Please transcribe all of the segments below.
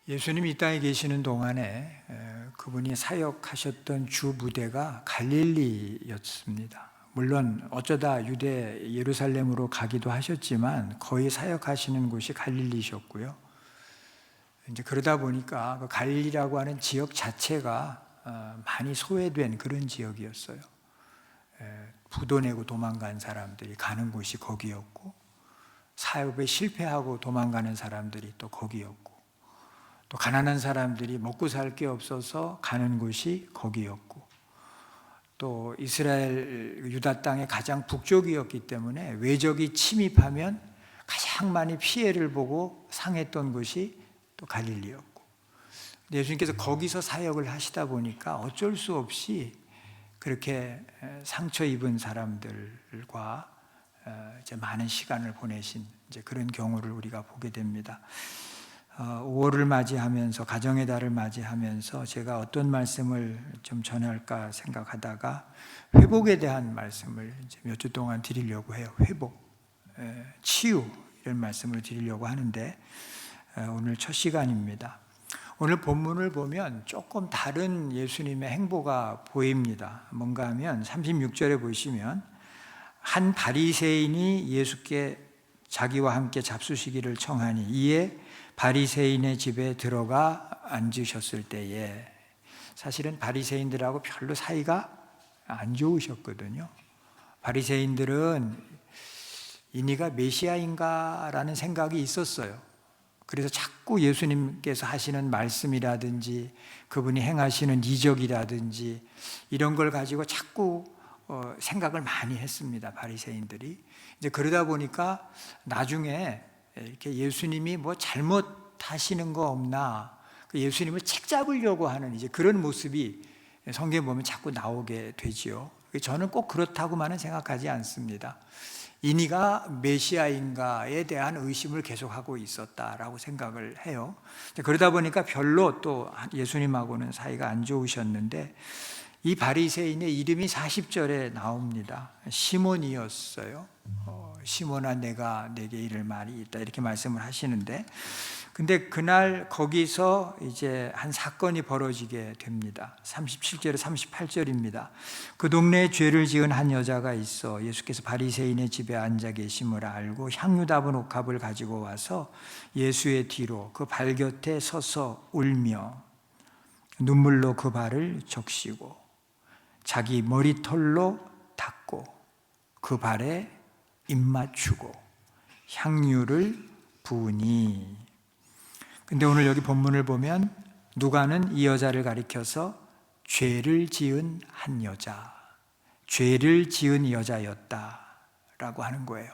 예수님이 이 땅에 계시는 동안에 그분이 사역하셨던 주 무대가 갈릴리였습니다. 물론 어쩌다 유대 예루살렘으로 가기도 하셨지만 거의 사역하시는 곳이 갈릴리셨고요. 이제 그러다 보니까 그 갈릴리라고 하는 지역 자체가 많이 소외된 그런 지역이었어요. 부도 내고 도망간 사람들이 가는 곳이 거기였고, 사업에 실패하고 도망가는 사람들이 또 거기였고, 또 가난한 사람들이 먹고 살 게 없어서 가는 곳이 거기였고, 또 이스라엘 유다 땅의 가장 북쪽이었기 때문에 외적이 침입하면 가장 많이 피해를 보고 상했던 곳이 또 갈릴리였고, 예수님께서 거기서 사역을 하시다 보니까 어쩔 수 없이 그렇게 상처 입은 사람들과 이제 많은 시간을 보내신 이제 그런 경우를 우리가 보게 됩니다. 5월을 맞이하면서, 가정의 달을 맞이하면서 제가 어떤 말씀을 좀 전할까 생각하다가 회복에 대한 말씀을 이제 몇 주 동안 드리려고 해요. 회복, 치유, 이런 말씀을 드리려고 하는데 오늘 첫 시간입니다. 오늘 본문을 보면 조금 다른 예수님의 행보가 보입니다. 뭔가 하면 36절에 보시면 한 바리새인이 예수께 자기와 함께 잡수시기를 청하니 이에 바리새인의 집에 들어가 앉으셨을 때에, 사실은 바리새인들하고 별로 사이가 안 좋으셨거든요. 바리새인들은 이니가 메시아인가라는 생각이 있었어요. 그래서 자꾸 예수님께서 하시는 말씀이라든지 그분이 행하시는 이적이라든지 이런 걸 가지고 자꾸 생각을 많이 했습니다, 바리새인들이. 이제 그러다 보니까 나중에 이렇게 예수님이 뭐 잘못하시는 거 없나, 예수님을 책잡으려고 하는 이제 그런 모습이 성경에 보면 자꾸 나오게 되지요. 저는 꼭 그렇다고만은 생각하지 않습니다. 이니가 메시아인가에 대한 의심을 계속하고 있었다라고 생각을 해요. 그러다 보니까 별로 또 예수님하고는 사이가 안 좋으셨는데, 이 바리새인의 이름이 40절에 나옵니다. 시몬이었어요. 시몬아, 내가 내게 이를 말이 있다, 이렇게 말씀을 하시는데, 근데 그날 거기서 이제 한 사건이 벌어지게 됩니다. 37절에 38절입니다. 그 동네에 죄를 지은 한 여자가 있어 예수께서 바리새인의 집에 앉아 계심을 알고 향유 담은 옥합을 가지고 와서 예수의 뒤로 그 발 곁에 서서 울며 눈물로 그 발을 적시고 자기 머리털로 닦고 그 발에 입 맞추고 향유를 부으니. 근데 오늘 여기 본문을 보면 누가는 이 여자를 가리켜서 죄를 지은 한 여자, 죄를 지은 여자였다라고 하는 거예요.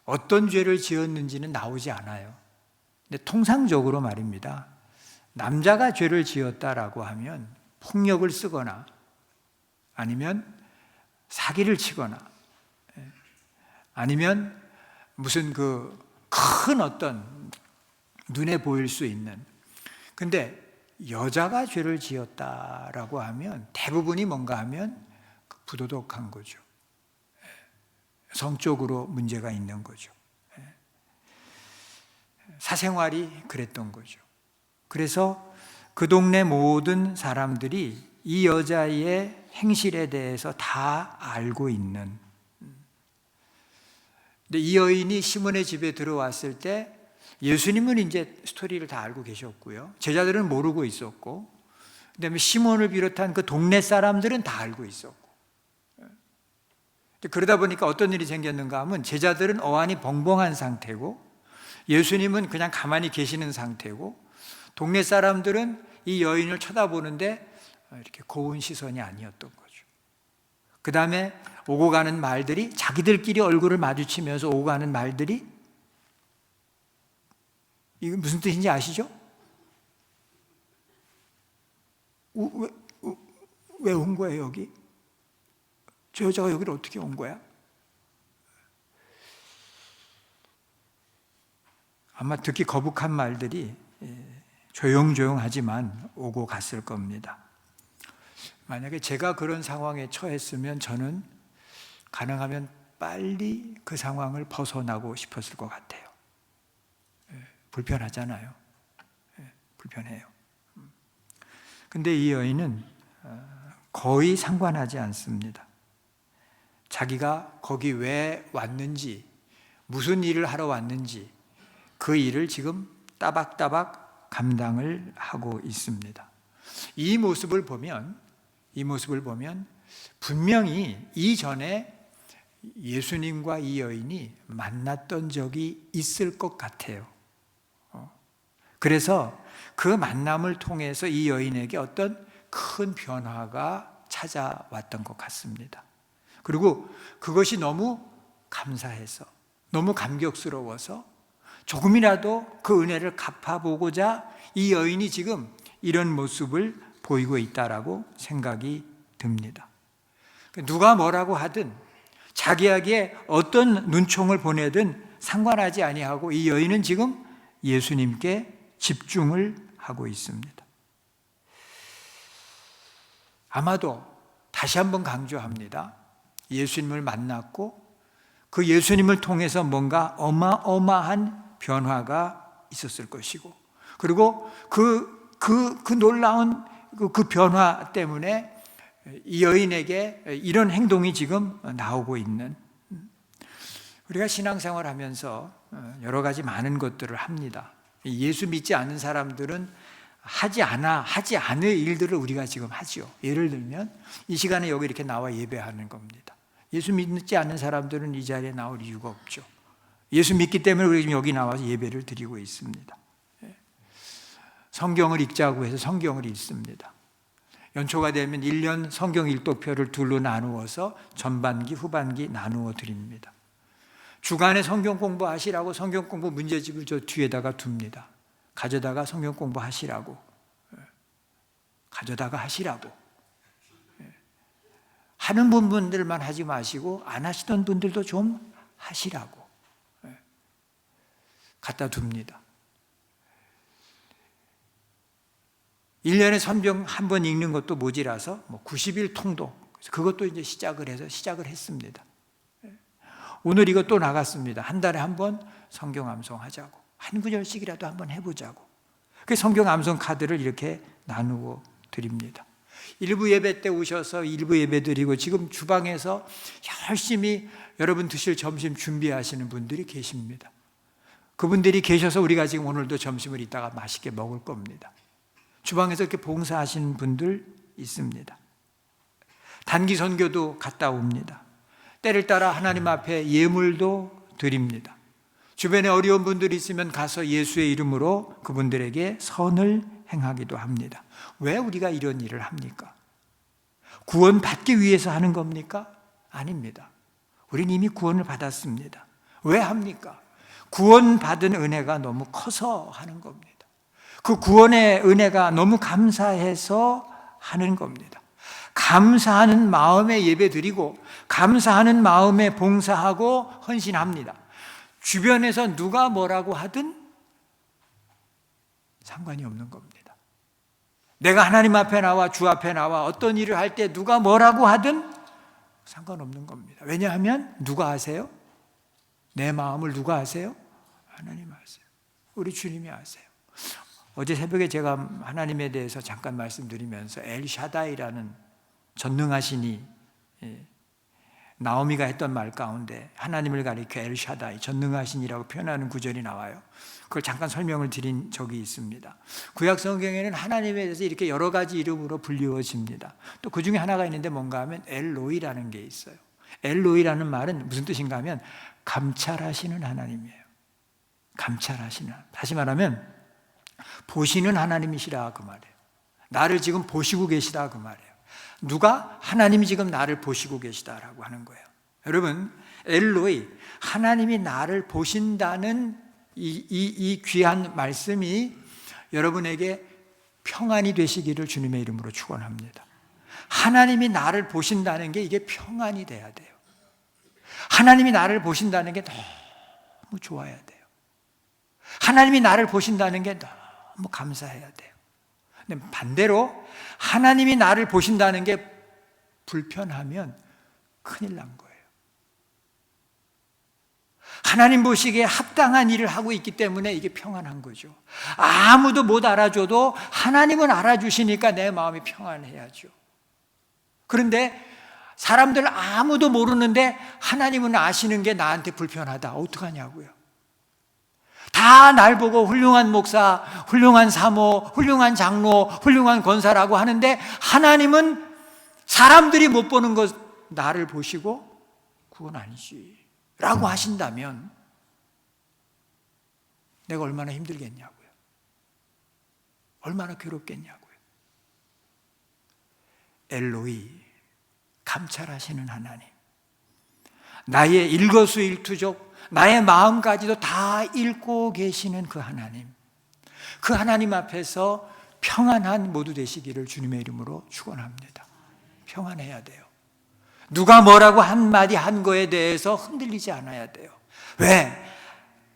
어떤 죄를 지었는지는 나오지 않아요. 근데 통상적으로 말입니다, 남자가 죄를 지었다라고 하면 폭력을 쓰거나 아니면 사기를 치거나 아니면 무슨 큰 어떤 눈에 보일 수 있는, 근데 여자가 죄를 지었다라고 하면 대부분이 뭔가 하면 부도덕한 거죠. 성적으로 문제가 있는 거죠. 사생활이 그랬던 거죠. 그래서 그 동네 모든 사람들이 이 여자의 행실에 대해서 다 알고 있는, 근데 이 여인이 시몬의 집에 들어왔을 때 예수님은 이제 스토리를 다 알고 계셨고요, 제자들은 모르고 있었고, 그다음에 시몬을 비롯한 그 동네 사람들은 다 알고 있었고, 그러다 보니까 어떤 일이 생겼는가 하면 제자들은 어안이 벙벙한 상태고 예수님은 그냥 가만히 계시는 상태고, 동네 사람들은 이 여인을 쳐다보는데 이렇게 고운 시선이 아니었던 거죠. 그 다음에 오고 가는 말들이, 자기들끼리 얼굴을 마주치면서 오고 가는 말들이, 이게 무슨 뜻인지 아시죠? 왜 온 거예요 여기? 저 여자가 여기를 어떻게 온 거야? 아마 듣기 거북한 말들이 조용조용하지만 오고 갔을 겁니다. 만약에 제가 그런 상황에 처했으면 저는 가능하면 빨리 그 상황을 벗어나고 싶었을 것 같아요. 불편하잖아요. 불편해요. 근데 이 여인은 거의 상관하지 않습니다. 자기가 거기 왜 왔는지, 무슨 일을 하러 왔는지 그 일을 지금 따박따박 감당을 하고 있습니다. 이 모습을 보면 분명히 이전에 예수님과 이 여인이 만났던 적이 있을 것 같아요. 그래서 그 만남을 통해서 이 여인에게 어떤 큰 변화가 찾아왔던 것 같습니다. 그리고 그것이 너무 감사해서, 너무 감격스러워서 조금이라도 그 은혜를 갚아보고자 이 여인이 지금 이런 모습을 보이고 있다라고 생각이 듭니다. 누가 뭐라고 하든 자기에게 어떤 눈총을 보내든 상관하지 아니하고 이 여인은 지금 예수님께 집중을 하고 있습니다. 아마도 다시 한번 강조합니다. 예수님을 만났고 그 예수님을 통해서 뭔가 어마어마한 변화가 있었을 것이고, 그리고 그 놀라운 그 변화 때문에 이 여인에게 이런 행동이 지금 나오고 있는, 우리가 신앙생활 하면서 여러 가지 많은 것들을 합니다. 예수 믿지 않는 사람들은 하지 않을 일들을 우리가 지금 하죠. 예를 들면 이 시간에 여기 이렇게 나와 예배하는 겁니다. 예수 믿지 않는 사람들은 이 자리에 나올 이유가 없죠. 예수 믿기 때문에 우리가 지금 여기 나와서 예배를 드리고 있습니다. 성경을 읽자고 해서 성경을 읽습니다. 연초가 되면 1년 성경 일독표를 둘로 나누어서 전반기, 후반기 나누어 드립니다. 주간에 성경 공부하시라고 성경 공부 문제집을 저 뒤에다가 둡니다. 가져다가 성경 공부하시라고. 가져다가 하시라고. 하는 분들만 하지 마시고 안 하시던 분들도 좀 하시라고 갖다 둡니다. 1년에 성경 한 번 읽는 것도 모자라서 90일 통독, 그것도 이제 시작을 했습니다. 오늘 이거 또 나갔습니다. 한 달에 한 번 성경 암송하자고, 한 구절씩이라도 한번 해보자고. 그 성경 암송 카드를 이렇게 나누고 드립니다. 일부 예배 때 오셔서 일부 예배 드리고 지금 주방에서 열심히 여러분 드실 점심 준비하시는 분들이 계십니다. 그분들이 계셔서 우리가 지금 오늘도 점심을 이따가 맛있게 먹을 겁니다. 주방에서 이렇게 봉사하시는 분들 있습니다. 단기 선교도 갔다 옵니다. 때를 따라 하나님 앞에 예물도 드립니다. 주변에 어려운 분들이 있으면 가서 예수의 이름으로 그분들에게 선을 행하기도 합니다. 왜 우리가 이런 일을 합니까? 구원받기 위해서 하는 겁니까? 아닙니다. 우리는 이미 구원을 받았습니다. 왜 합니까? 구원받은 은혜가 너무 커서 하는 겁니다. 그 구원의 은혜가 너무 감사해서 하는 겁니다. 감사하는 마음에 예배드리고 감사하는 마음에 봉사하고 헌신합니다. 주변에서 누가 뭐라고 하든 상관이 없는 겁니다. 내가 하나님 앞에 나와 주 앞에 나와 어떤 일을 할 때 누가 뭐라고 하든 상관없는 겁니다. 왜냐하면 누가 아세요? 내 마음을 누가 아세요? 하나님 아세요. 우리 주님이 아세요. 어제 새벽에 제가 하나님에 대해서 잠깐 말씀드리면서 엘샤다이라는 전능하시니, 나오미가 했던 말 가운데 하나님을 가리켜 엘샤다이, 전능하신이라고 표현하는 구절이 나와요. 그걸 잠깐 설명을 드린 적이 있습니다. 구약 성경에는 하나님에 대해서 이렇게 여러 가지 이름으로 불리워집니다. 또 그 중에 하나가 있는데 뭔가 하면 엘로이라는 게 있어요. 엘로이라는 말은 무슨 뜻인가 하면 감찰하시는 하나님이에요. 감찰하시는, 다시 말하면 보시는 하나님이시라 그 말이에요. 나를 지금 보시고 계시다 그 말이에요. 누가? 하나님이 지금 나를 보시고 계시다라고 하는 거예요. 여러분, 엘로이, 하나님이 나를 보신다는 이 귀한 말씀이 여러분에게 평안이 되시기를 주님의 이름으로 축원합니다. 하나님이 나를 보신다는 게 이게 평안이 돼야 돼요. 하나님이 나를 보신다는 게 너무 좋아야 돼요. 하나님이 나를 보신다는 게 너무 감사해야 돼요. 근데 반대로 하나님이 나를 보신다는 게 불편하면 큰일 난 거예요. 하나님 보시기에 합당한 일을 하고 있기 때문에 이게 평안한 거죠. 아무도 못 알아줘도 하나님은 알아주시니까 내 마음이 평안해야죠. 그런데 사람들 아무도 모르는데 하나님은 아시는 게 나한테 불편하다. 어떡하냐고요. 다 날 보고 훌륭한 목사, 훌륭한 사모, 훌륭한 장로, 훌륭한 권사라고 하는데 하나님은 사람들이 못 보는 것 나를 보시고 그건 아니지 라고 하신다면 내가 얼마나 힘들겠냐고요. 얼마나 괴롭겠냐고요. 엘로이, 감찰하시는 하나님, 나의 일거수일투족, 나의 마음까지도 다 읽고 계시는 그 하나님, 그 하나님 앞에서 평안한 모두 되시기를 주님의 이름으로 축원합니다. 평안해야 돼요. 누가 뭐라고 한마디 한 거에 대해서 흔들리지 않아야 돼요. 왜?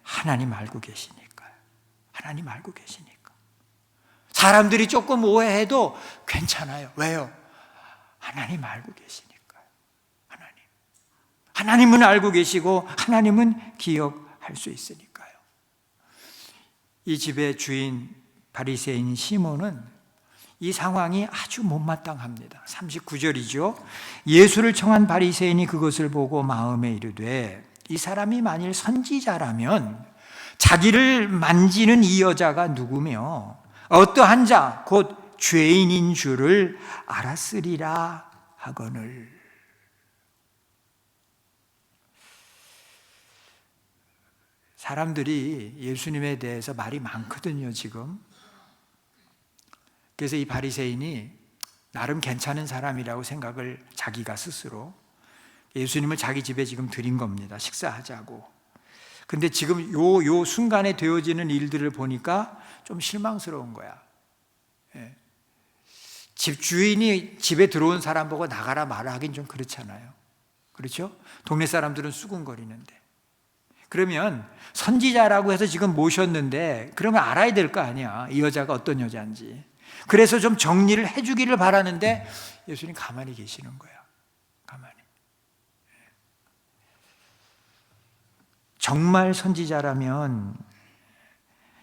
하나님 알고 계시니까요. 하나님 알고 계시니까. 사람들이 조금 오해해도 괜찮아요. 왜요? 하나님 알고 계시니까요. 하나님은 알고 계시고 하나님은 기억할 수 있으니까요. 이 집의 주인 바리새인 시몬은 이 상황이 아주 못마땅합니다. 39절이죠. 예수를 청한 바리새인이 그것을 보고 마음에 이르되 이 사람이 만일 선지자라면 자기를 만지는 이 여자가 누구며 어떠한 자 곧 죄인인 줄을 알았으리라 하거늘. 사람들이 예수님에 대해서 말이 많거든요, 지금. 그래서 이 바리새인이 나름 괜찮은 사람이라고 생각을 자기가 스스로 예수님을 자기 집에 지금 들인 겁니다. 식사하자고. 근데 지금 요 순간에 되어지는 일들을 보니까 좀 실망스러운 거야. 예. 집 주인이 집에 들어온 사람 보고 나가라 말하긴 좀 그렇잖아요. 그렇죠? 동네 사람들은 수군거리는데. 그러면 선지자라고 해서 지금 모셨는데 그러면 알아야 될 거 아니야. 이 여자가 어떤 여자인지. 그래서 좀 정리를 해주기를 바라는데 예수님 가만히 계시는 거야. 가만히. 정말 선지자라면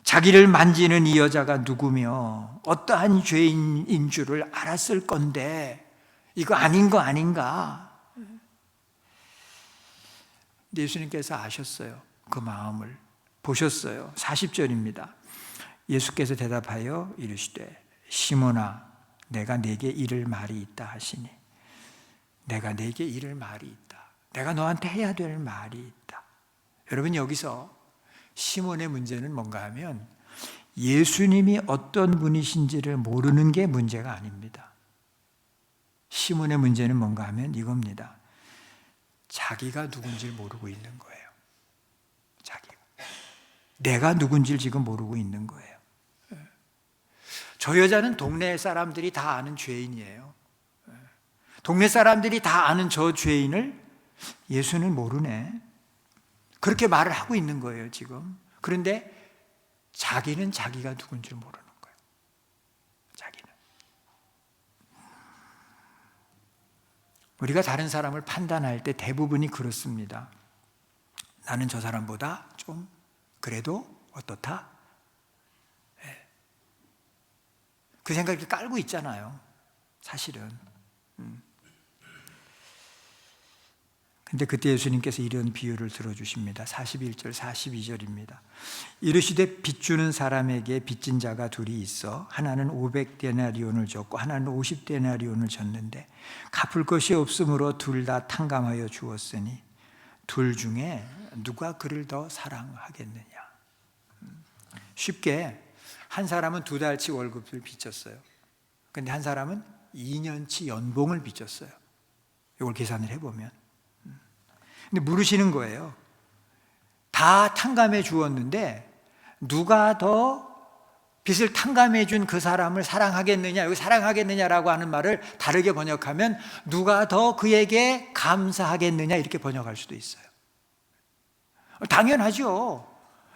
자기를 만지는 이 여자가 누구며 어떠한 죄인인 줄을 알았을 건데 이거 아닌 거 아닌가? 근데 예수님께서 아셨어요. 그 마음을 보셨어요. 40절입니다. 예수께서 대답하여 이르시되 시몬아 내가 네게 이를 말이 있다 하시니 내가 네게 이를 말이 있다. 내가 너한테 해야 될 말이 있다. 여러분 여기서 시몬의 문제는 뭔가 하면 예수님이 어떤 분이신지를 모르는 게 문제가 아닙니다. 시몬의 문제는 뭔가 하면 이겁니다. 자기가 누군지를 모르고 있는 거예요. 자기가. 내가 누군지를 지금 모르고 있는 거예요. 저 여자는 동네 사람들이 다 아는 죄인이에요. 동네 사람들이 다 아는 저 죄인을 예수는 모르네. 그렇게 말을 하고 있는 거예요, 지금. 그런데 자기는 자기가 누군지 모르는 거예요. 자기는. 우리가 다른 사람을 판단할 때 대부분이 그렇습니다. 나는 저 사람보다 좀 그래도 어떻다? 네. 그 생각이 깔고 있잖아요. 사실은. 근데 그때 예수님께서 이런 비유를 들어주십니다. 41절, 42절입니다. 이르시되 빚주는 사람에게 빚진 자가 둘이 있어 하나는 500데나리온을 줬고 하나는 50데나리온을 줬는데 갚을 것이 없으므로 둘 다 탕감하여 주었으니 둘 중에 누가 그를 더 사랑하겠느냐. 쉽게 한 사람은 2달치 월급을 빚졌어요. 근데 한 사람은 2년치 연봉을 빚졌어요. 이걸 계산을 해보면. 근데 물으시는 거예요. 다 탕감해 주었는데 누가 더 빚을 탕감해 준 그 사람을 사랑하겠느냐. 여기 사랑하겠느냐라고 하는 말을 다르게 번역하면 누가 더 그에게 감사하겠느냐 이렇게 번역할 수도 있어요. 당연하죠.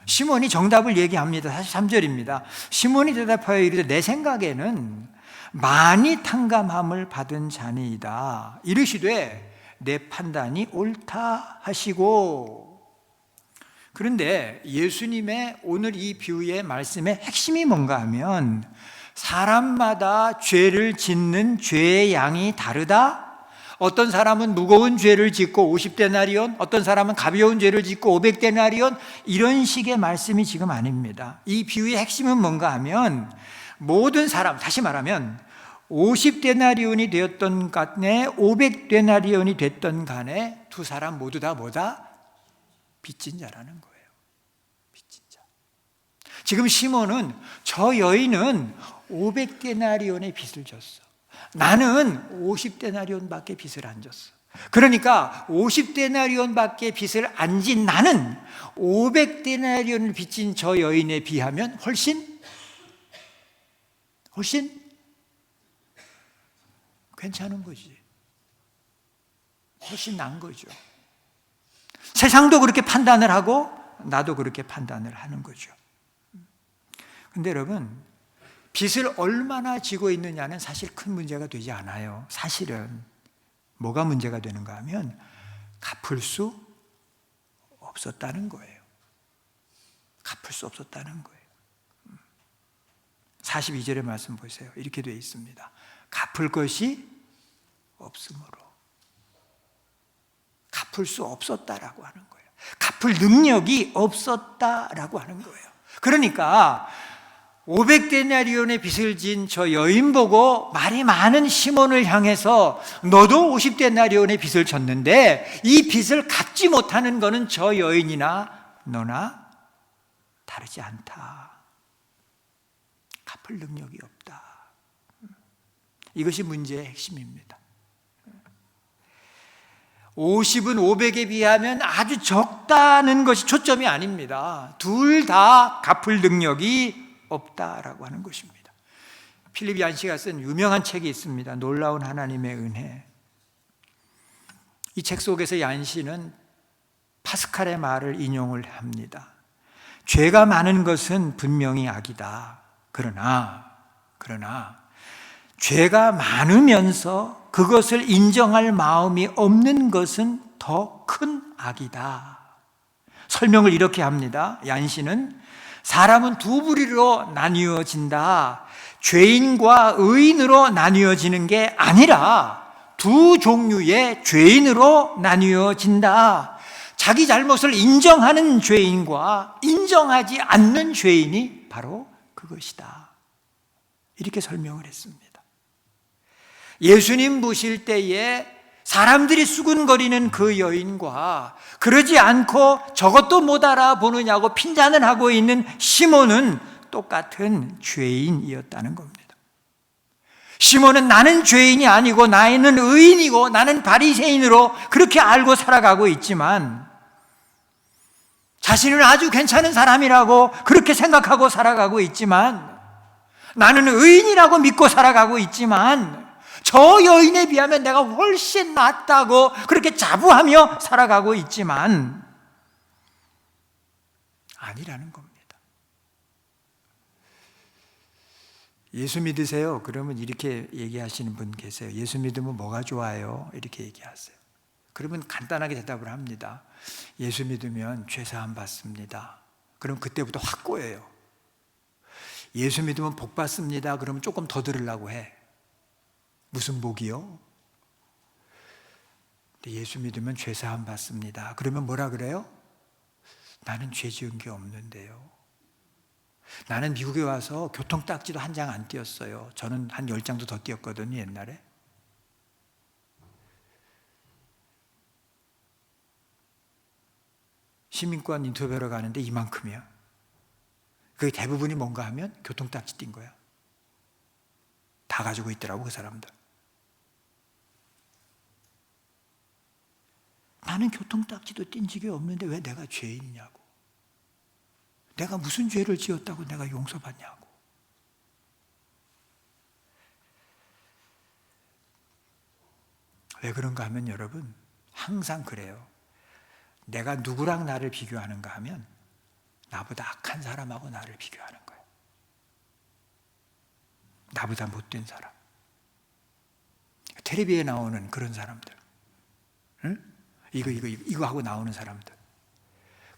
시몬이 정답을 얘기합니다. 43절입니다. 시몬이 대답하여 이르되 내 생각에는 많이 탕감함을 받은 자니이다. 이르시되 내 판단이 옳다 하시고 그런데 예수님의 오늘 이 비유의 말씀의 핵심이 뭔가 하면 사람마다 죄를 짓는 죄의 양이 다르다. 어떤 사람은 무거운 죄를 짓고 50데나리온, 어떤 사람은 가벼운 죄를 짓고 500데나리온, 이런 식의 말씀이 지금 아닙니다. 이 비유의 핵심은 뭔가 하면 모든 사람, 다시 말하면 50데나리온이 되었던 간에 500데나리온이 됐던 간에 두 사람 모두 다 뭐다? 빚진 자라는 거예요. 빚진 자. 지금 시몬은 저 여인은 500데나리온의 빚을 졌어. 나는 50데나리온밖에 빚을 안 졌어. 그러니까 50데나리온밖에 빚을 안 진 나는 500데나리온을 빚진 저 여인에 비하면 훨씬 괜찮은 거지. 훨씬 나은 거죠. 세상도 그렇게 판단을 하고 나도 그렇게 판단을 하는 거죠. 근데 여러분, 빚을 얼마나 지고 있느냐는 사실 큰 문제가 되지 않아요. 사실은 뭐가 문제가 되는가 하면 갚을 수 없었다는 거예요. 갚을 수 없었다는 거예요. 42절의 말씀 보세요. 이렇게 되어 있습니다. 갚을 것이 없으므로. 갚을 수 없었다라고 하는 거예요. 갚을 능력이 없었다라고 하는 거예요. 그러니까 500데나리온의 빚을 진 저 여인 보고 말이 많은 시몬을 향해서 너도 50데나리온의 빚을 졌는데 이 빚을 갚지 못하는 것은 저 여인이나 너나 다르지 않다. 갚을 능력이 없다. 이것이 문제의 핵심입니다. 50은 500에 비하면 아주 적다는 것이 초점이 아닙니다. 둘 다 갚을 능력이 없다라고 하는 것입니다. 필립 얀시가 쓴 유명한 책이 있습니다. 놀라운 하나님의 은혜. 이 책 속에서 얀시는 파스칼의 말을 인용을 합니다. 죄가 많은 것은 분명히 악이다. 그러나 죄가 많으면서 그것을 인정할 마음이 없는 것은 더 큰 악이다. 설명을 이렇게 합니다. 얀시는 사람은 두 부류로 나뉘어진다. 죄인과 의인으로 나뉘어지는 게 아니라 두 종류의 죄인으로 나뉘어진다. 자기 잘못을 인정하는 죄인과 인정하지 않는 죄인이 바로 그것이다. 이렇게 설명을 했습니다. 예수님 보실 때에 사람들이 수군거리는 그 여인과 그러지 않고 저것도 못 알아보느냐고 핀잔을 하고 있는 시몬은 똑같은 죄인이었다는 겁니다. 시몬은 나는 죄인이 아니고 나는 의인이고 나는 바리새인으로 그렇게 알고 살아가고 있지만, 자신은 아주 괜찮은 사람이라고 그렇게 생각하고 살아가고 있지만, 나는 의인이라고 믿고 살아가고 있지만 저 여인에 비하면 내가 훨씬 낫다고 그렇게 자부하며 살아가고 있지만 아니라는 겁니다. 예수 믿으세요? 그러면 이렇게 얘기하시는 분 계세요. 예수 믿으면 뭐가 좋아요? 이렇게 얘기하세요. 그러면 간단하게 대답을 합니다. 예수 믿으면 죄사함 받습니다. 그럼 그때부터 확 꼬여요. 예수 믿으면 복 받습니다. 그러면 조금 더 들으려고 해. 무슨 복이요? 예수 믿으면 죄사함 받습니다. 그러면 뭐라 그래요? 나는 죄 지은 게 없는데요. 나는 미국에 와서 교통딱지도 한 장 안 띄었어요. 저는 한 10장도 더 띄었거든요, 옛날에. 시민권 인터뷰하러 가는데 이만큼이야. 그게 대부분이 뭔가 하면 교통딱지 띈 거야. 다 가지고 있더라고, 그 사람들. 나는 교통딱지도 띈 적이 없는데 왜 내가 죄인이냐고. 내가 무슨 죄를 지었다고 내가 용서받냐고. 왜 그런가 하면 여러분, 항상 그래요. 내가 누구랑 나를 비교하는가 하면 나보다 악한 사람하고 나를 비교하는 거예요. 나보다 못된 사람. 텔레비에 나오는 그런 사람들. 응? 이거 하고 나오는 사람들.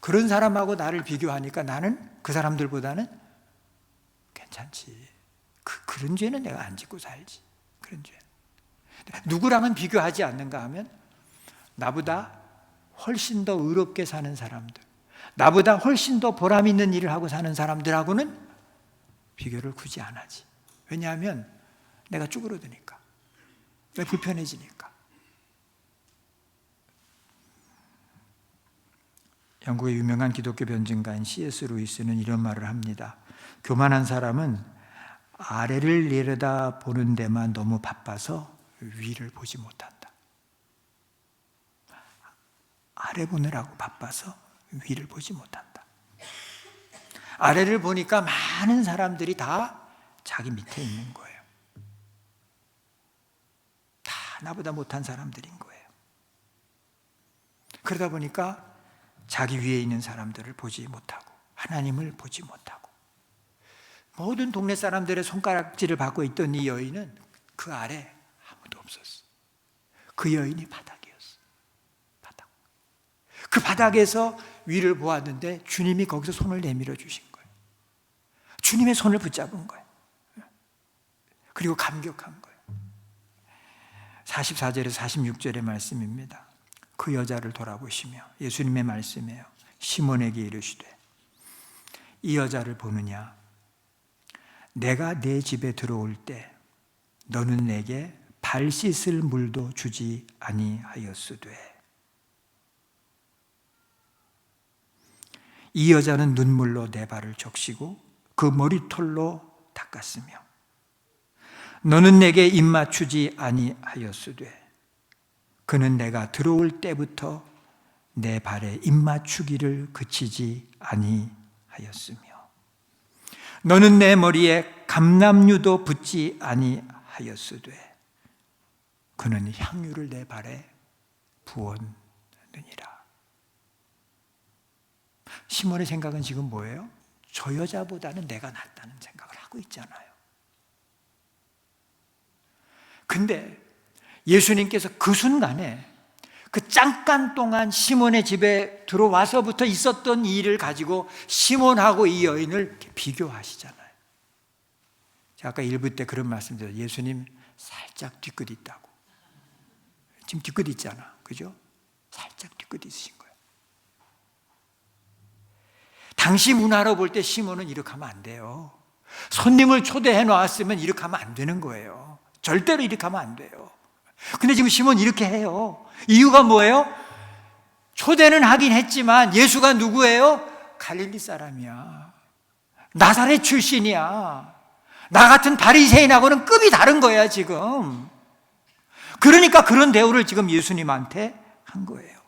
그런 사람하고 나를 비교하니까 나는 그 사람들보다는 괜찮지. 그런 죄는 내가 안 짓고 살지. 그런 죄. 누구랑은 비교하지 않는가 하면 나보다 훨씬 더 의롭게 사는 사람들, 나보다 훨씬 더 보람 있는 일을 하고 사는 사람들하고는 비교를 굳이 안 하지. 왜냐하면 내가 쭈그러드니까, 내가 불편해지니까. 영국의 유명한 기독교 변증가인 C.S. 루이스는 이런 말을 합니다. 교만한 사람은 아래를 내려다 보는 데만 너무 바빠서 위를 보지 못한다. 아래 보느라고 바빠서 위를 보지 못한다. 아래를 보니까 많은 사람들이 다 자기 밑에 있는 거예요. 다 나보다 못한 사람들인 거예요. 그러다 보니까 자기 위에 있는 사람들을 보지 못하고 하나님을 보지 못하고 모든 동네 사람들의 손가락질을 받고 있던 이 여인은 그 아래 아무도 없었어. 그 여인이 바닥이었어. 바닥. 그 바닥에서 위를 보았는데 주님이 거기서 손을 내밀어 주신 거예요. 주님의 손을 붙잡은 거예요. 그리고 감격한 거예요. 44절에서 46절의 말씀입니다. 그 여자를 돌아보시며 예수님의 말씀이에요. 시몬에게 이르시되 이 여자를 보느냐? 내가 내 집에 들어올 때 너는 내게 발 씻을 물도 주지 아니하였으되. 이 여자는 눈물로 내 발을 적시고 그 머리털로 닦았으며 너는 내게 입 맞추지 아니하였으되 그는 내가 들어올 때부터 내 발에 입 맞추기를 그치지 아니하였으며 너는 내 머리에 감람류도 붓지 아니하였으되 그는 향유를 내 발에 부었느니라. 시몬의 생각은 지금 뭐예요? 저 여자보다는 내가 낫다는 생각을 하고 있잖아요. 근데 예수님께서 그 순간에 그 잠깐 동안 시몬의 집에 들어와서부터 있었던 일을 가지고 시몬하고 이 여인을 비교하시잖아요. 제가 아까 1부 때 그런 말씀드렸어요. 예수님 살짝 뒤끝 있다고. 지금 뒤끝 있잖아. 그죠? 살짝 뒤끝 있으신 거예요. 당시 문화로 볼 때 시몬은 이렇게 하면 안 돼요. 손님을 초대해 놓았으면 이렇게 하면 안 되는 거예요. 절대로 이렇게 하면 안 돼요. 근데 지금 시몬 이렇게 해요. 이유가 뭐예요? 초대는 하긴 했지만 예수가 누구예요? 갈릴리 사람이야. 나사렛 출신이야. 나 같은 바리새인하고는 급이 다른 거야 지금. 그러니까 그런 대우를 지금 예수님한테 한 거예요.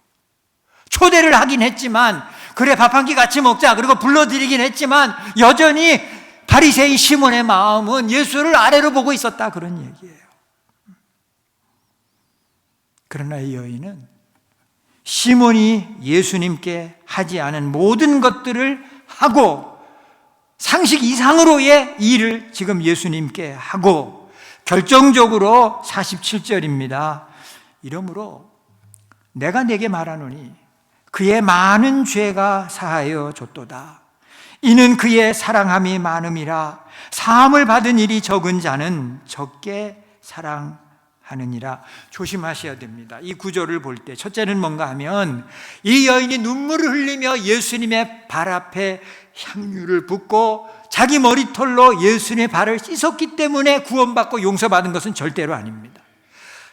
초대를 하긴 했지만 그래 밥 한 끼 같이 먹자 그리고 불러드리긴 했지만 여전히 바리새인 시몬의 마음은 예수를 아래로 보고 있었다 그런 얘기예요. 그러나 이 여인은 시몬이 예수님께 하지 않은 모든 것들을 하고 상식 이상으로의 일을 지금 예수님께 하고 결정적으로 47절입니다. 이러므로 내가 네게 말하노니 그의 많은 죄가 사하여 줬도다. 이는 그의 사랑함이 많음이라. 사함을 받은 일이 적은 자는 적게 사랑하느니라. 조심하셔야 됩니다. 이 구절을 볼 때 첫째는 뭔가 하면 이 여인이 눈물을 흘리며 예수님의 발 앞에 향유를 붓고 자기 머리털로 예수님의 발을 씻었기 때문에 구원받고 용서받은 것은 절대로 아닙니다.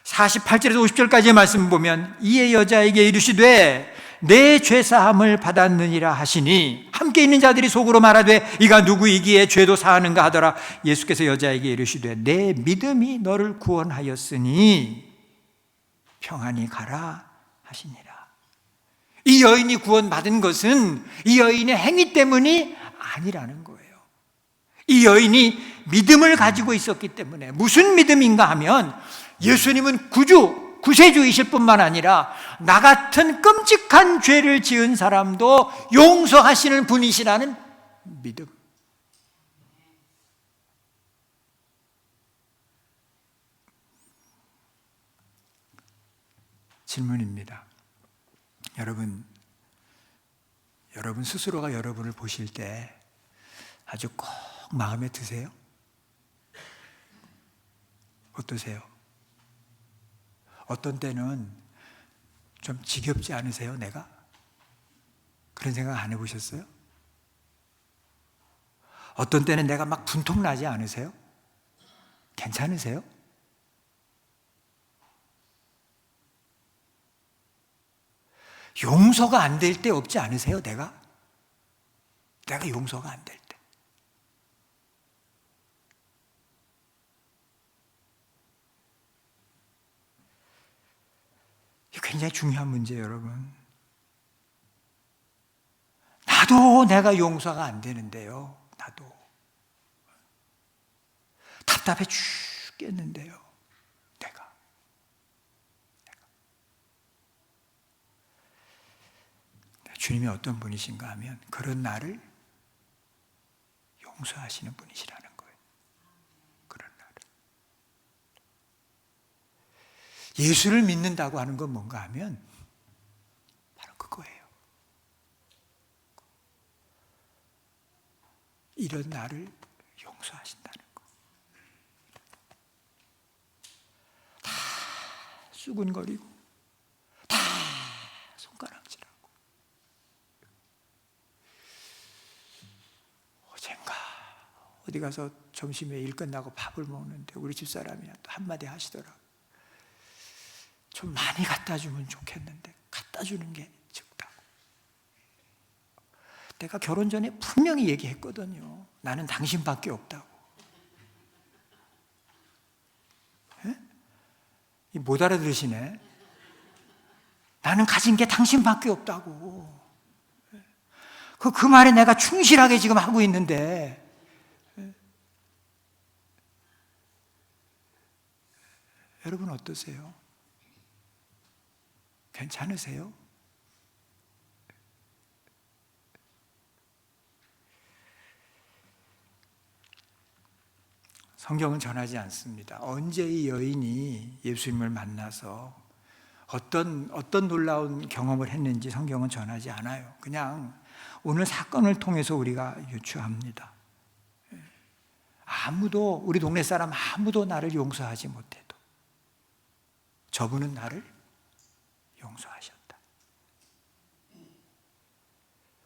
48절에서 50절까지의 말씀 보면 이에 여자에게 이르시되 내 죄사함을 받았느니라 하시니 함께 있는 자들이 속으로 말하되 이가 누구이기에 죄도 사하는가 하더라. 예수께서 여자에게 이르시되 내 믿음이 너를 구원하였으니 평안히 가라 하시니라. 이 여인이 구원받은 것은 이 여인의 행위 때문이 아니라는 거예요. 이 여인이 믿음을 가지고 있었기 때문에. 무슨 믿음인가 하면 예수님은 구세주이실 뿐만 아니라 나 같은 끔찍한 죄를 지은 사람도 용서하시는 분이시라는 믿음. 질문입니다. 여러분 스스로가 여러분을 보실 때 아주 꼭 마음에 드세요? 어떠세요? 어떤 때는 좀 지겹지 않으세요, 내가? 그런 생각 안 해보셨어요? 어떤 때는 내가 막 분통 나지 않으세요? 괜찮으세요? 용서가 안 될 때 없지 않으세요, 내가? 내가 용서가 안 될 때. 이게 굉장히 중요한 문제예요, 여러분. 나도 내가 용서가 안 되는데요. 나도. 답답해 죽겠는데요. 내가. 주님이 어떤 분이신가 하면 그런 나를 용서하시는 분이시라는 거예요. 그런 나를. 예수를 믿는다고 하는 건 뭔가 하면 바로 그거예요. 이런 나를 용서하신다는 거. 다 수군거리고 다 손가락질하고 어젠가 어디 가서 점심에 일 끝나고 밥을 먹는데 우리 집사람이 또 한마디 하시더라. 좀 많이 갖다 주면 좋겠는데 갖다 주는 게 적다고. 내가 결혼 전에 분명히 얘기했거든요. 나는 당신밖에 없다고. 못 알아들으시네. 나는 가진 게 당신밖에 없다고. 그 말에 내가 충실하게 지금 하고 있는데 여러분 어떠세요? 괜찮으세요? 성경은 전하지 않습니다. 언제 이 여인이 예수님을 만나서 어떤 놀라운 경험을 했는지 성경은 전하지 않아요. 그냥 오늘 사건을 통해서 우리가 유추합니다. 우리 동네 사람 아무도 나를 용서하지 못해도 저분은 나를 용서하셨다.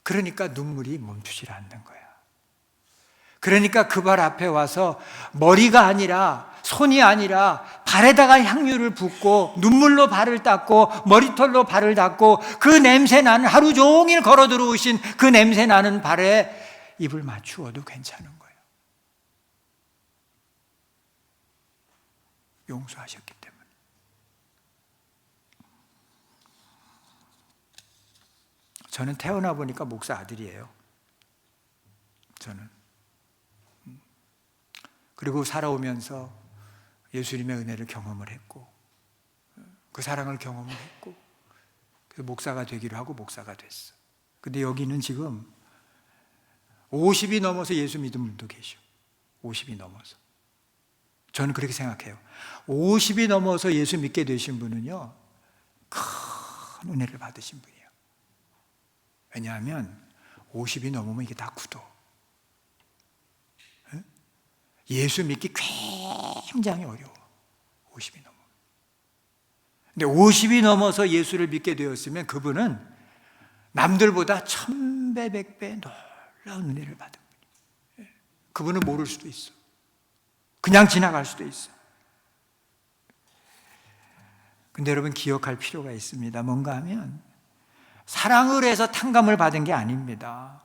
그러니까 눈물이 멈추질 않는 거야. 그러니까 그 발 앞에 와서 머리가 아니라 손이 아니라 발에다가 향유를 붓고 눈물로 발을 닦고 머리털로 발을 닦고 그 냄새 나는 하루 종일 걸어 들어오신 그 냄새 나는 발에 입을 맞추어도 괜찮은 거예요. 용서하셨기 때문에. 저는 태어나 보니까 목사 아들이에요. 저는. 그리고 살아오면서 예수님의 은혜를 경험을 했고 그 사랑을 경험을 했고 그래서 목사가 되기로 하고 목사가 됐어. 근데 여기는 지금 50이 넘어서 예수 믿은 분도 계셔. 50이 넘어서. 저는 그렇게 생각해요. 50이 넘어서 예수 믿게 되신 분은요 큰 은혜를 받으신 분이에요. 왜냐하면 50이 넘으면 이게 다 굳어. 예수 믿기 굉장히 어려워. 50이 넘어. 근데 50이 넘어서 예수를 믿게 되었으면 그분은 남들보다 1000배, 100배 놀라운 은혜를 받은 분이에요. 그분은 모를 수도 있어. 그냥 지나갈 수도 있어. 근데 여러분 기억할 필요가 있습니다. 뭔가 하면 사랑을 해서 탕감을 받은 게 아닙니다.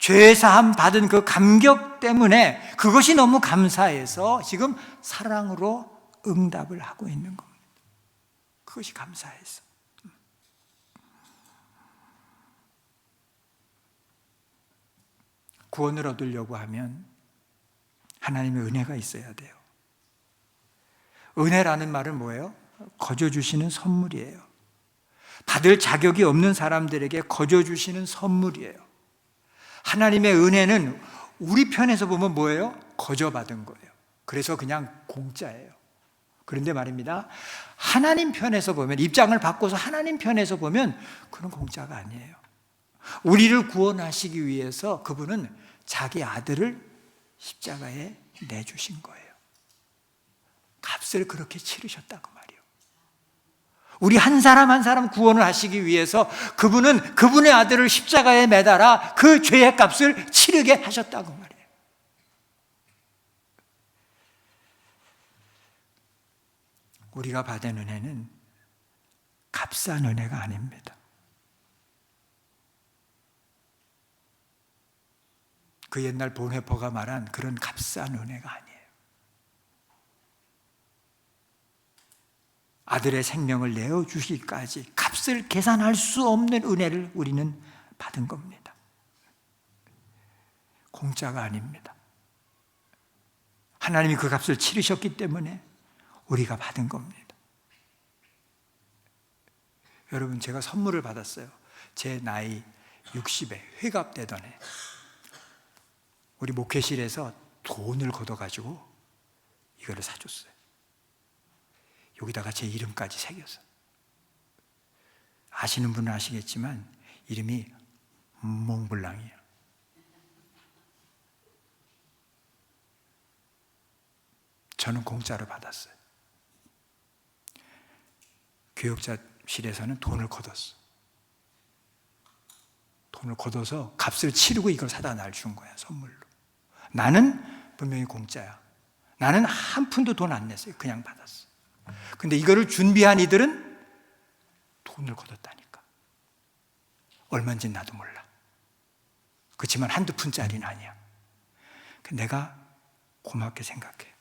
죄사함 받은 그 감격 때문에 그것이 너무 감사해서 지금 사랑으로 응답을 하고 있는 겁니다. 그것이 감사해서. 구원을 얻으려고 하면 하나님의 은혜가 있어야 돼요. 은혜라는 말은 뭐예요? 거저 주시는 선물이에요. 받을 자격이 없는 사람들에게 거저 주시는 선물이에요. 하나님의 은혜는 우리 편에서 보면 뭐예요? 거저 받은 거예요. 그래서 그냥 공짜예요. 그런데 말입니다. 하나님 편에서 보면, 입장을 바꿔서 하나님 편에서 보면 그건 공짜가 아니에요. 우리를 구원하시기 위해서 그분은 자기 아들을 십자가에 내주신 거예요. 값을 그렇게 치르셨다고 말이에요. 우리 한 사람 한 사람 구원을 하시기 위해서 그분은 그분의 아들을 십자가에 매달아 그 죄의 값을 치르게 하셨다고 말이에요. 우리가 받은 은혜는 값싼 은혜가 아닙니다. 그 옛날 본회퍼가 말한 그런 값싼 은혜가 아니에요. 아들의 생명을 내어주시기까지 값을 계산할 수 없는 은혜를 우리는 받은 겁니다. 공짜가 아닙니다. 하나님이 그 값을 치르셨기 때문에 우리가 받은 겁니다. 여러분, 제가 선물을 받았어요. 제 나이 60에 회갑되던 해 우리 목회실에서 돈을 걷어가지고 이거를 사줬어요. 여기다가 제 이름까지 새겼어요. 아시는 분은 아시겠지만 이름이 몽블랑이에요. 저는 공짜로 받았어요. 교육자실에서는 돈을 걷었어. 돈을 걷어서 값을 치르고 이걸 사다 날 준 거야, 선물로. 나는 분명히 공짜야. 나는 한 푼도 돈 안 냈어요. 그냥 받았어. 근데 이거를 준비한 이들은 돈을 걷었다니까. 얼마인지 나도 몰라. 그렇지만 한두 푼짜리는 아니야. 내가 고맙게 생각해.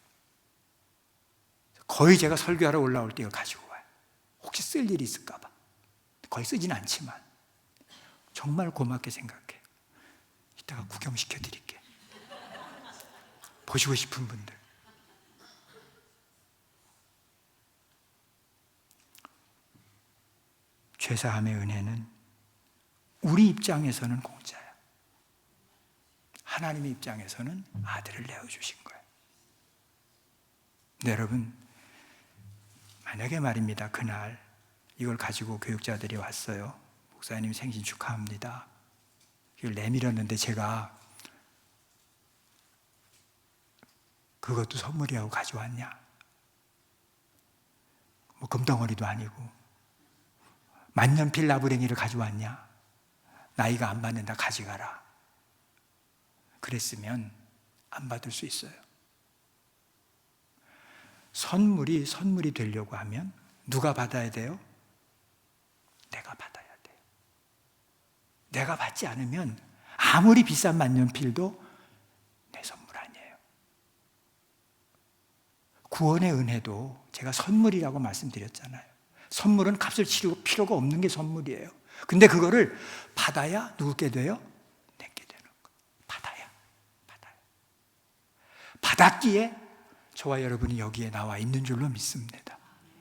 거의 제가 설교하러 올라올 때 이거 가지고 와요. 혹시 쓸 일이 있을까 봐. 거의 쓰진 않지만 정말 고맙게 생각해. 이따가 구경시켜 드릴게. 보시고 싶은 분들. 죄사함의 은혜는 우리 입장에서는 공짜야. 하나님의 입장에서는 아들을 내어주신 거예요. 네, 여러분, 만약에 말입니다, 그날 이걸 가지고 교육자들이 왔어요. 목사님 생신 축하합니다. 이걸 내밀었는데 제가 그것도 선물이라고 가져왔냐? 뭐 금덩어리도 아니고 만년필 나부랭이를 가져왔냐? 나이가 안 맞는다, 가져가라. 그랬으면 안 받을 수 있어요. 선물이 되려고 하면 누가 받아야 돼요? 내가 받아야 돼요. 내가 받지 않으면 아무리 비싼 만년필도 내 선물 아니에요. 구원의 은혜도 제가 선물이라고 말씀드렸잖아요. 선물은 값을 치르고 필요가 없는 게 선물이에요. 근데 그거를 받아야 누구게 돼요? 내게 되는 거예요. 받아야. 받았기에 저와 여러분이 여기에 나와 있는 줄로 믿습니다.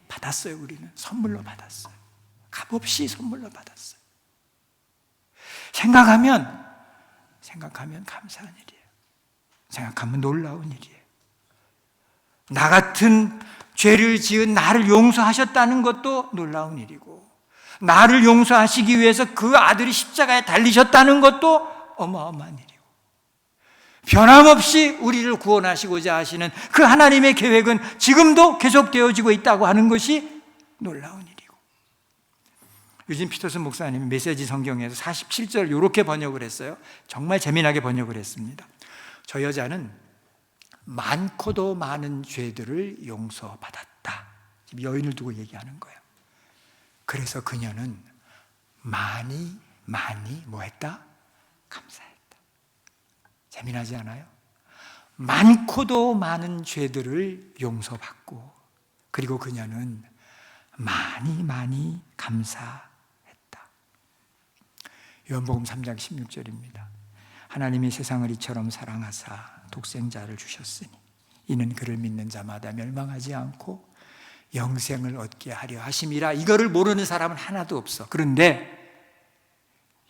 받았어요. 우리는 선물로 받았어요. 값없이 선물로 받았어요. 생각하면 감사한 일이에요. 생각하면 놀라운 일이에요. 나 같은 죄를 지은 나를 용서하셨다는 것도 놀라운 일이고, 나를 용서하시기 위해서 그 아들이 십자가에 달리셨다는 것도 어마어마한 일이고, 변함없이 우리를 구원하시고자 하시는 그 하나님의 계획은 지금도 계속되어지고 있다고 하는 것이 놀라운 일이고, 유진 피터슨 목사님 메시지 성경에서 47절 이렇게 번역을 했어요. 정말 재미나게 번역을 했습니다. 저 여자는 많고도 많은 죄들을 용서받았다. 지금 여인을 두고 얘기하는 거예요. 그래서 그녀는 많이 뭐 했다? 감사했다. 재미나지 않아요? 많고도 많은 죄들을 용서받고, 그리고 그녀는 많이 감사했다. 요한복음 3장 16절입니다. 하나님이 세상을 이처럼 사랑하사 독생자를 주셨으니 이는 그를 믿는 자마다 멸망하지 않고 영생을 얻게 하려 하심이라. 이거를 모르는 사람은 하나도 없어. 그런데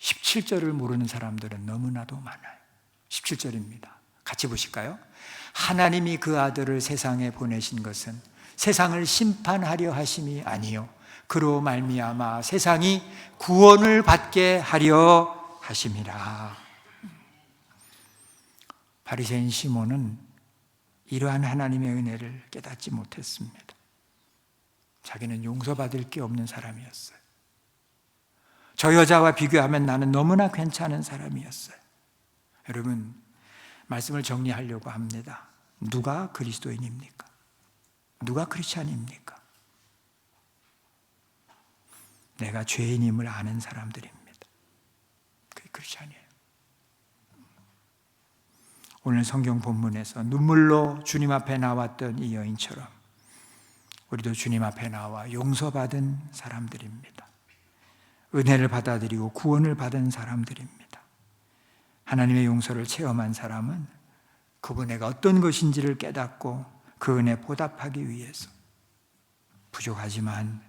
17절을 모르는 사람들은 너무나도 많아요. 17절입니다. 같이 보실까요? 하나님이 그 아들을 세상에 보내신 것은 세상을 심판하려 하심이 아니요 그로 말미암아 세상이 구원을 받게 하려 하심이라. 바리새인 시몬은 이러한 하나님의 은혜를 깨닫지 못했습니다. 자기는 용서받을 게 없는 사람이었어요. 저 여자와 비교하면 나는 너무나 괜찮은 사람이었어요. 여러분, 말씀을 정리하려고 합니다. 누가 그리스도인입니까? 누가 크리스찬입니까? 내가 죄인임을 아는 사람들입니다. 그게 크리스찬이에요. 오늘 성경 본문에서 눈물로 주님 앞에 나왔던 이 여인처럼 우리도 주님 앞에 나와 용서받은 사람들입니다. 은혜를 받아들이고 구원을 받은 사람들입니다. 하나님의 용서를 체험한 사람은 그 은혜가 어떤 것인지를 깨닫고 그 은혜 보답하기 위해서 부족하지만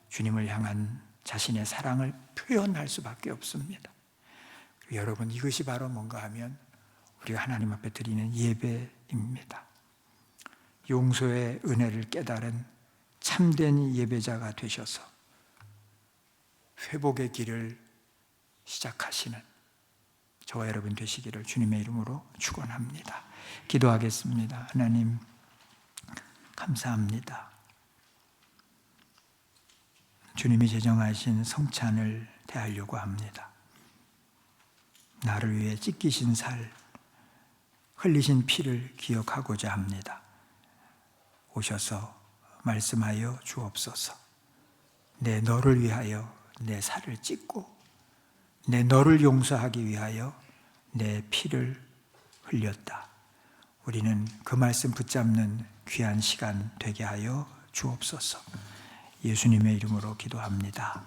주님을 향한 자신의 사랑을 표현할 수밖에 없습니다. 여러분, 이것이 바로 뭔가 하면 우리가 하나님 앞에 드리는 예배입니다. 용서의 은혜를 깨달은 참된 예배자가 되셔서 회복의 길을 시작하시는 저와 여러분 되시기를 주님의 이름으로 축원합니다. 기도하겠습니다. 하나님, 감사합니다. 주님이 제정하신 성찬을 대하려고 합니다. 나를 위해 찢기신 살, 흘리신 피를 기억하고자 합니다. 오셔서 말씀하여 주옵소서. 내 너를 위하여 내 살을 찢고 내 너를 용서하기 위하여 내 피를 흘렸다. 우리는 그 말씀 붙잡는 귀한 시간 되게 하여 주옵소서. 예수님의 이름으로 기도합니다.